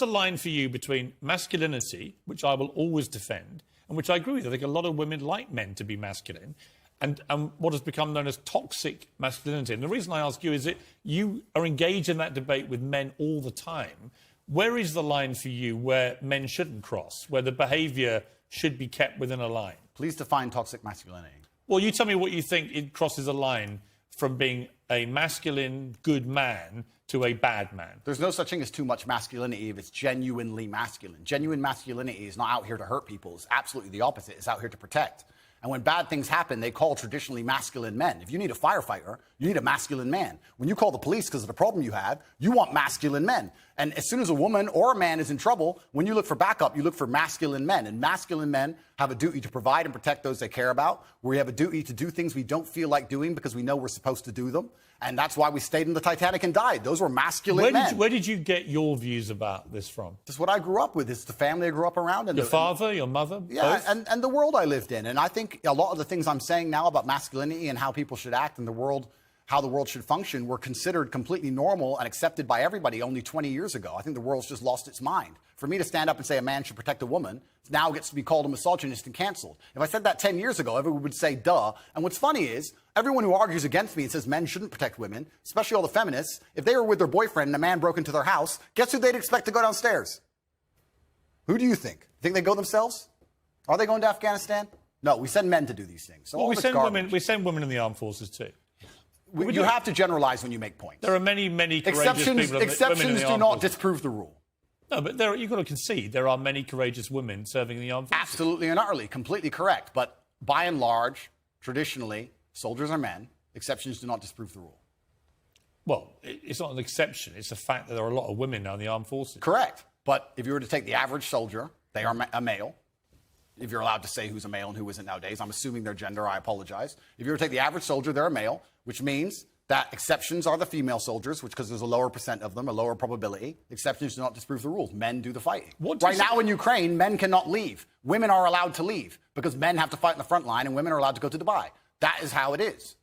the line for you between masculinity, which I will always defend, and which I agree with? I think a lot of women like men to be masculine, and what has become known as toxic masculinity. And the reason I ask you is that you are engaged in that debate with men all the time. Where is the line for you where men shouldn't cross, where the behaviour should be kept within a line? Please define toxic masculinity. Well, you tell me what you think it crosses a line from being a masculine, good man to a bad man. There's no such thing as too much masculinity if it's genuinely masculine. Genuine masculinity is not out here to hurt people. It's absolutely the opposite. It's out here to protect. And when bad things happen, they call traditionally masculine men. If you need a firefighter, you need a masculine man. When you call the police because of the problem you have, you want masculine men. And as soon as a woman or a man is in trouble, when you look for backup, you look for masculine men. And masculine men have a duty to provide and protect those they care about. We have a duty to do things we don't feel like doing because we know we're supposed to do them. And that's why we stayed in the Titanic and died. Those were masculine men. Where did you get your views about this from? This is what I grew up with. It's the family I grew up around. And your father, your mother? Yeah, both? and the world I lived in. And I think a lot of the things I'm saying now about masculinity and how people should act in the world, how the world should function, were considered completely normal and accepted by everybody only 20 years ago. I think the world's just lost its mind. For me to stand up and say a man should protect a woman now gets to be called a misogynist and canceled. If I said that 10 years ago, everyone would say, duh. And what's funny is, everyone who argues against me and says men shouldn't protect women, especially all the feminists, if they were with their boyfriend and a man broke into their house, guess who they'd expect to go downstairs? Who do you think? Think they go themselves? Are they going to Afghanistan? No, we send men to do these things. So well, we send women in the armed forces too. You have to generalize when you make points. There are many courageous people. Exceptions do not disprove the rule. No, but you've got to concede there are many courageous women serving in the armed forces. Absolutely and utterly, completely correct. But by and large, traditionally, soldiers are men. Exceptions do not disprove the rule. Well, it's not an exception. It's a fact that there are a lot of women now in the armed forces. Correct. But if you were to take the average soldier, they are a male. If you're allowed to say who's a male and who isn't nowadays, I'm assuming their gender, I apologize. If you were to take the average soldier, they're a male, which means that exceptions are the female soldiers, which because there's a lower percent of them, a lower probability. Exceptions do not disprove the rules. Men do the fighting. Right now in Ukraine, men cannot leave. Women are allowed to leave because men have to fight in the front line and women are allowed to go to Dubai. That is how it is.